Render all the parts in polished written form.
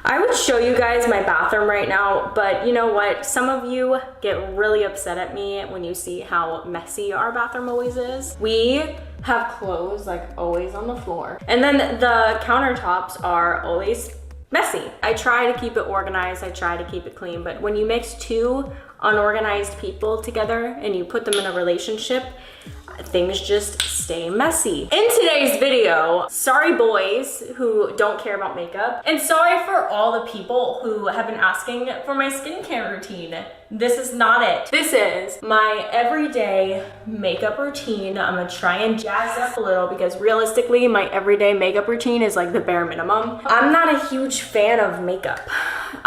I would show you guys my bathroom right now, but you know what? Some of you get really upset at me when you see how messy our bathroom always is. We have clothes like always on the floor. And then the countertops are always messy. I try to keep it organized, I try to keep it clean, but when you mix two unorganized people together and you put them in a relationship, things just stay messy. In today's video, sorry boys who don't care about makeup, and sorry for all the people who have been asking for my skincare routine. This is not it. This is my everyday makeup routine. I'm gonna try and jazz it up a little because realistically, my everyday makeup routine is like the bare minimum. I'm not a huge fan of makeup.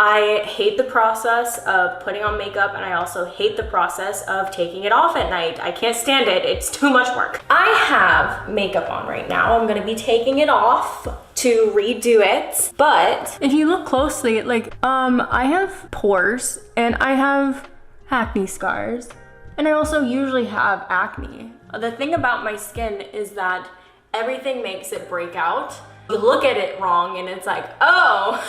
I hate the process of putting on makeup, and I also hate the process of taking it off at night. I can't stand it. It's too much work. I have makeup on right now. I'm gonna be taking it off to redo it, but if you look closely, like I have pores and I have acne scars, and I also usually have acne. The thing about my skin is that everything makes it break out. You look at it wrong and it's like, oh,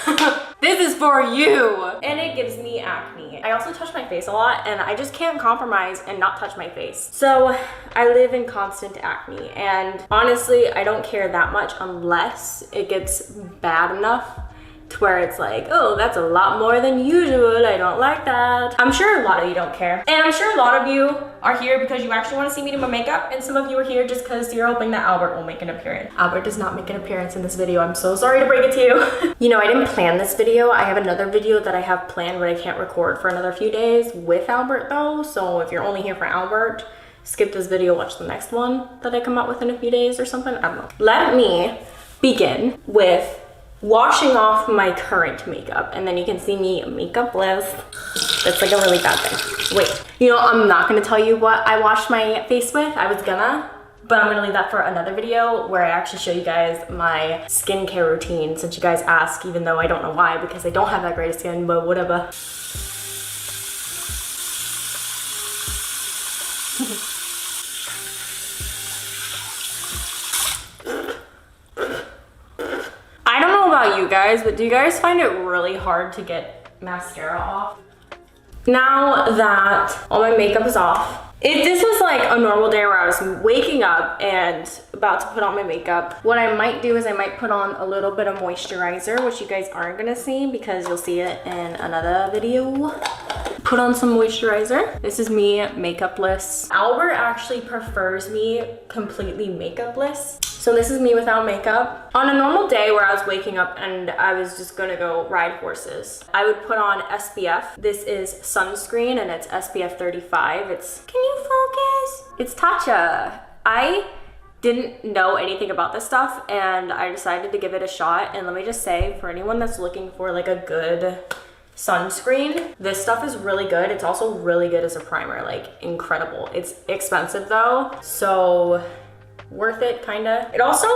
this is for you. And it gives me acne. I also touch my face a lot, and I just can't compromise and not touch my face. So I live in constant acne, and honestly, I don't care that much unless it gets bad enough to where it's like, oh, that's a lot more than usual. I don't like that. I'm sure a lot of you don't care. And I'm sure a lot of you are here because you actually want to see me do my makeup, and some of you are here just because you're hoping that Albert will make an appearance. Albert does not make an appearance in this video. I'm so sorry to break it to you. You know, I didn't plan this video. I have another video that I have planned, but I can't record for another few days with Albert though. So if you're only here for Albert, skip this video, watch the next one that I come out with in a few days or something. I don't know. Let me begin with washing off my current makeup, and then you can see me makeupless. That's like a really bad thing. Wait, you know, I'm not gonna tell you what I washed my face with. I was gonna, but I'm gonna leave that for another video where I actually show you guys my skincare routine, since you guys ask, even though I don't know why, because I don't have that great skin, but whatever. You guys, but do you guys find it really hard to get mascara off? Now that all my makeup is off, if this was like a normal day where I was waking up and about to put on my makeup, what I might do is I might put on a little bit of moisturizer, which you guys aren't gonna see because you'll see it in another video. Put on some moisturizer. This is me makeupless. Albert actually prefers me completely makeupless. So this is me without makeup. On a normal day where I was waking up and I was just gonna go ride horses, I would put on SPF. This is sunscreen and it's SPF 35. It's, can you focus? It's Tatcha. I didn't know anything about this stuff and I decided to give it a shot. And let me just say, for anyone that's looking for like a good sunscreen, this stuff is really good. It's also really good as a primer, like incredible. It's expensive though, so worth it, kinda. It also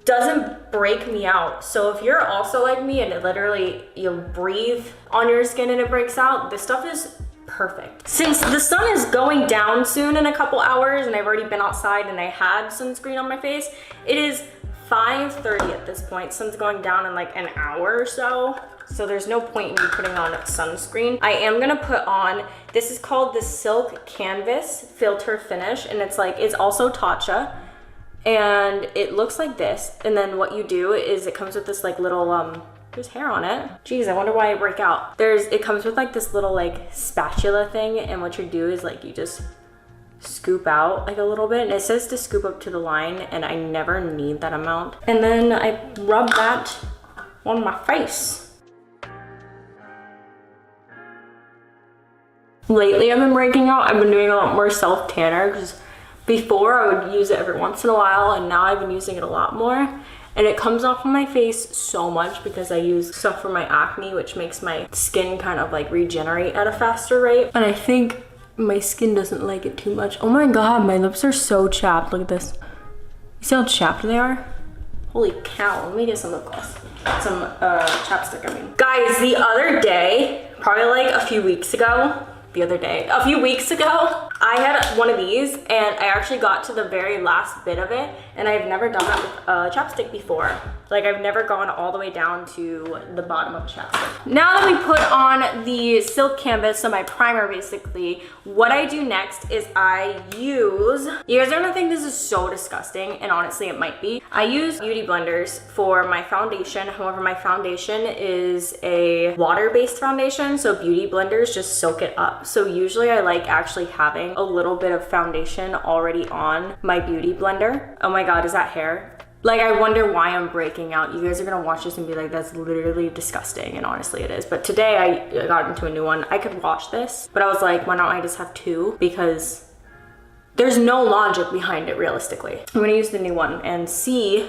doesn't break me out. So if you're also like me and it literally, you breathe on your skin and it breaks out, this stuff is perfect. Since the sun is going down soon in a couple hours and I've already been outside and I had sunscreen on my face, it is 5:30 at this point. Sun's going down in like an hour or so. So there's no point in me putting on sunscreen. I am gonna put on, this is called the Silk Canvas Filter Finish, and it's like, it's also Tatcha. And it looks like this, and then what you do is it comes with this like little there's hair on it. Jeez, I wonder why I break out. It comes with like this little like spatula thing, and what you do is like you just scoop out like a little bit, and it says to scoop up to the line, and I never need that amount. And then I rub that on my face. Lately I've been breaking out. I've been doing a lot more self tanner because before I would use it every once in a while, and now I've been using it a lot more. And it comes off on my face so much because I use stuff for my acne, which makes my skin kind of like regenerate at a faster rate. And I think my skin doesn't like it too much. Oh my God, my lips are so chapped. Look at this. You see how chapped they are? Holy cow, let me get some lip gloss. Some chapstick, I mean. Guys, the other day, probably like a few weeks ago, a few weeks ago, I had one of these and I actually got to the very last bit of it, and I've never done that with chapstick before. Like I've never gone all the way down to the bottom of chapstick. Now that we put on the silk canvas, so my primer basically, what I do next is I use, you guys are gonna think this is so disgusting, and honestly it might be. I use beauty blenders for my foundation. However, my foundation is a water-based foundation, so beauty blenders just soak it up. So usually I like actually having a little bit of foundation already on my beauty blender. Oh my God, is that hair? Like, I wonder why I'm breaking out. You guys are gonna watch this and be like, that's literally disgusting, and honestly it is. But today I got into a new one. I could wash this, but I was like, why don't I just have two? Because there's no logic behind it realistically. I'm gonna use the new one and see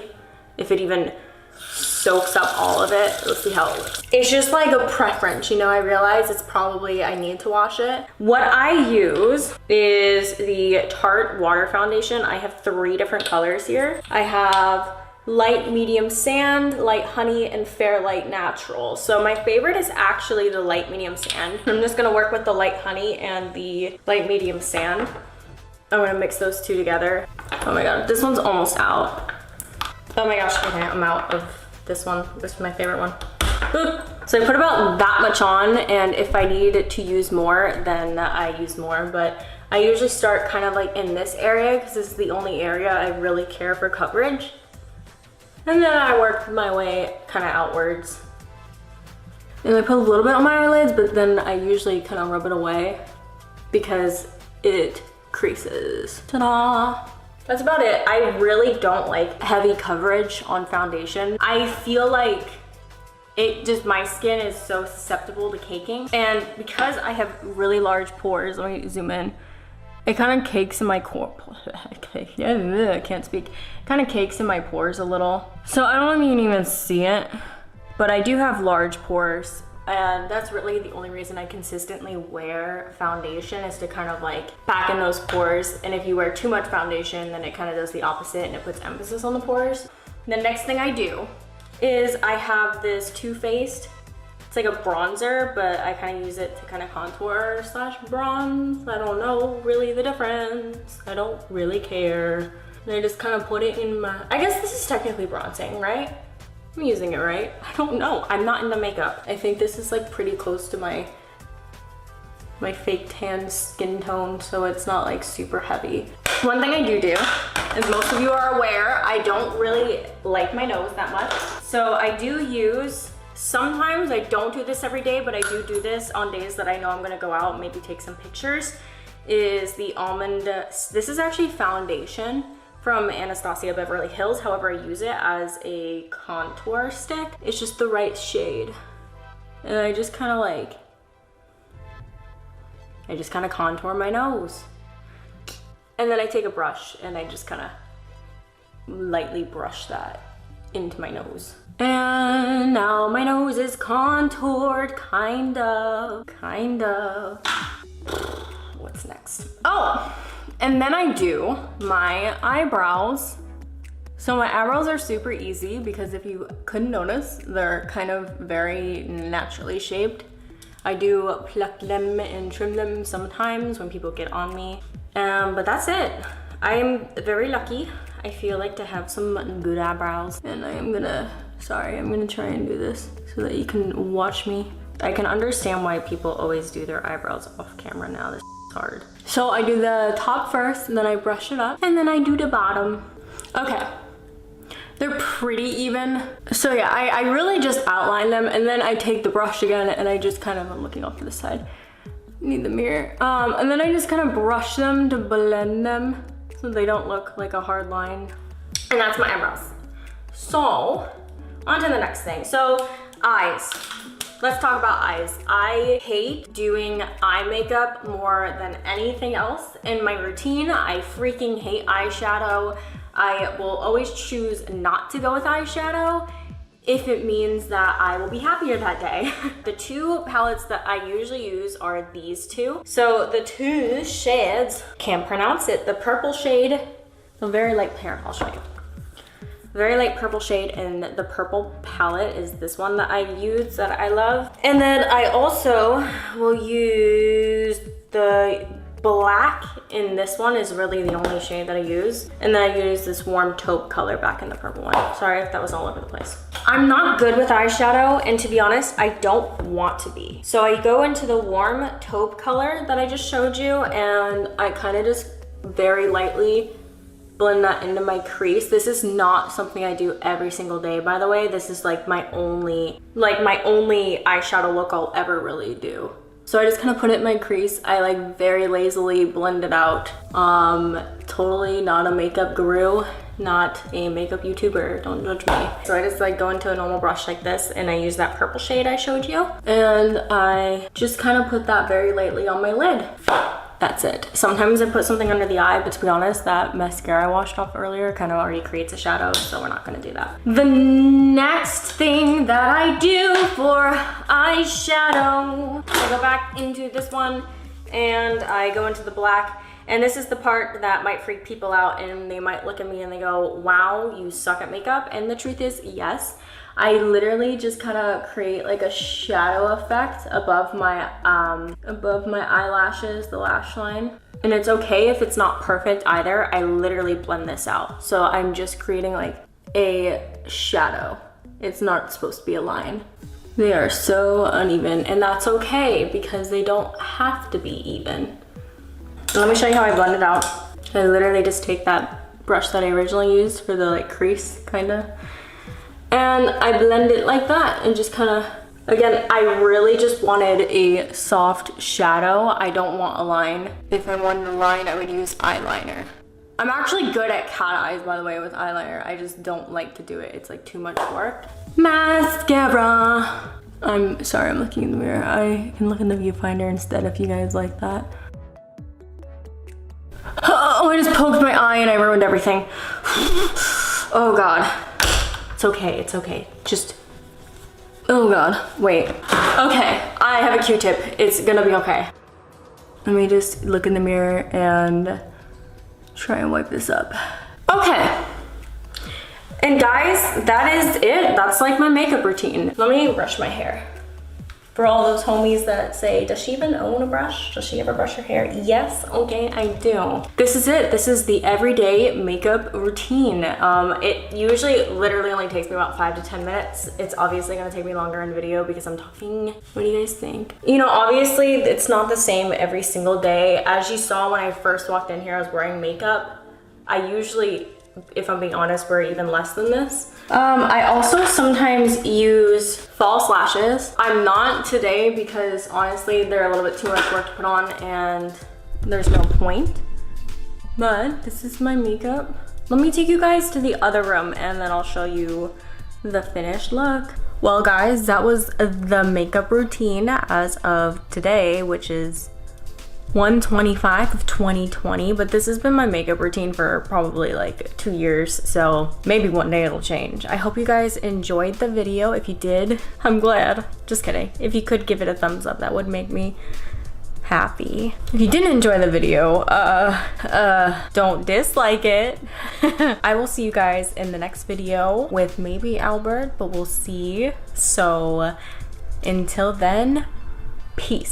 if it even soaks up all of it. Let's see how it looks. It's just like a preference, you know, I realize it's probably, I need to wash it. What I use is the Tarte Water Foundation. I have 3 different colors here. I have light medium sand, light honey, and fair light natural. So my favorite is actually the light medium sand. I'm just gonna work with the light honey and the light medium sand. I'm gonna mix those 2 together. Oh my God, this one's almost out. Oh my gosh, okay, I'm out of this one. This is my favorite one. So I put about that much on, and if I need to use more, then I use more. But I usually start kind of like in this area because this is the only area I really care for coverage. And then I work my way kind of outwards. And I put a little bit on my eyelids, but then I usually kind of rub it away because it creases. Ta-da! That's about it. I really don't like heavy coverage on foundation. I feel like it just, my skin is so susceptible to caking. And because I have really large pores, let me zoom in, it kind of cakes in my core. I can't speak. It kind of cakes in my pores a little. So I don't know if you can even see it, but I do have large pores. And that's really the only reason I consistently wear foundation, is to kind of like pack in those pores. And if you wear too much foundation, then it kind of does the opposite and it puts emphasis on the pores. The next thing I do is I have this Too Faced, it's like a bronzer, but I kind of use it to kind of contour / bronze. I don't know really the difference. I don't really care. And I just kind of put it in my, I guess this is technically bronzing, right? I'm using it right. I don't know. I'm not into makeup. I think this is like pretty close to my fake tan skin tone, so it's not like super heavy. One thing I do, as most of you are aware, I don't really like my nose that much. So I do use, sometimes I don't do this every day, but I do this on days that I know I'm gonna go out and maybe take some pictures, is the almond, this is actually foundation from Anastasia Beverly Hills. However, I use it as a contour stick. It's just the right shade. And I just kind of contour my nose. And then I take a brush and I just kind of lightly brush that into my nose. And now my nose is contoured, kind of. What's next? Oh! And then I do my eyebrows. So my eyebrows are super easy because if you couldn't notice, they're kind of very naturally shaped. I do pluck them and trim them sometimes when people get on me. But that's it. I am very lucky, I feel like, to have some good eyebrows. And I'm gonna try and do this so that you can watch me. I can understand why people always do their eyebrows off camera now. This is hard. So I do the top first, and then I brush it up, and then I do the bottom. Okay, they're pretty even. So yeah, I really just outline them, and then I take the brush again, and I just kind of, I'm looking off to the side, need the mirror. And then I just kind of brush them to blend them so they don't look like a hard line. And that's my eyebrows. So, on to the next thing. So, eyes. Let's talk about eyes. I hate doing eye makeup more than anything else in my routine. I freaking hate eyeshadow. I will always choose not to go with eyeshadow if it means that I will be happier that day. The 2 palettes that I usually use are these 2. So the 2 shades, can't pronounce it, the purple shade, the very light, here, I'll show you. Very light purple shade, and the purple palette is this one that I use that I love. And then I also will use the black in this one is really the only shade that I use. And then I use this warm taupe color back in the purple one. Sorry if that was all over the place. I'm not good with eyeshadow, and to be honest, I don't want to be. So I go into the warm taupe color that I just showed you, and I kind of just very lightly blend that into my crease. This is not something I do every single day, by the way. This is like my only eyeshadow look I'll ever really do. So I just kind of put it in my crease. I like very lazily blend it out. Totally not a makeup guru, not a makeup YouTuber, don't judge me. So I just like go into a normal brush like this, and I use that purple shade I showed you. And I just kind of put that very lightly on my lid. That's it. Sometimes I put something under the eye, but to be honest, that mascara I washed off earlier kind of already creates a shadow, so we're not gonna do that. The next thing that I do for eyeshadow, I go back into this one and I go into the black. And this is the part that might freak people out, and they might look at me and they go, wow, you suck at makeup. And the truth is, yes. I literally just kind of create like a shadow effect above my eyelashes, the lash line. And it's okay if it's not perfect either. I literally blend this out. So I'm just creating like a shadow. It's not supposed to be a line. They are so uneven, and that's okay because they don't have to be even. Let me show you how I blend it out. I literally just take that brush that I originally used for the like crease kinda, and I blend it like that and just kind of, again, I really just wanted a soft shadow. I don't want a line. If I wanted a line, I would use eyeliner. I'm actually good at cat eyes, by the way, with eyeliner. I just don't like to do it. It's like too much work. Mascara. I'm sorry, I'm looking in the mirror. I can look in the viewfinder instead if you guys like that. Oh, I just poked my eye and I ruined everything. Oh God. It's okay, it's okay. Just, oh God, wait. Okay, I have a Q-tip. It's gonna be okay. Let me just look in the mirror and try and wipe this up. Okay. And guys, that is it. That's like my makeup routine. Let me brush my hair. For all those homies that say, does she even own a brush? Does she ever brush her hair? Yes, okay, I do. This is it. This is the everyday makeup routine. It usually literally only takes me about 5 to 10 minutes. It's obviously gonna take me longer in video because I'm talking. What do you guys think? You know, obviously it's not the same every single day. As you saw when I first walked in here, I was wearing makeup. I usually, if I'm being honest, wear even less than this. I also sometimes use false lashes. I'm not today because honestly they're a little bit too much work to put on and there's no point. But this is my makeup. Let me take you guys to the other room and then I'll show you the finished look. Well guys, that was the makeup routine as of today, which is 1/25 of 2020, but this has been my makeup routine for probably like 2 years, so maybe one day it'll change. I hope you guys enjoyed the video. If you did, I'm glad. Just kidding. If you could give it a thumbs up, that would make me happy. If you didn't enjoy the video, don't dislike it. I will see you guys in the next video with maybe Albert, but we'll see. So until then, peace.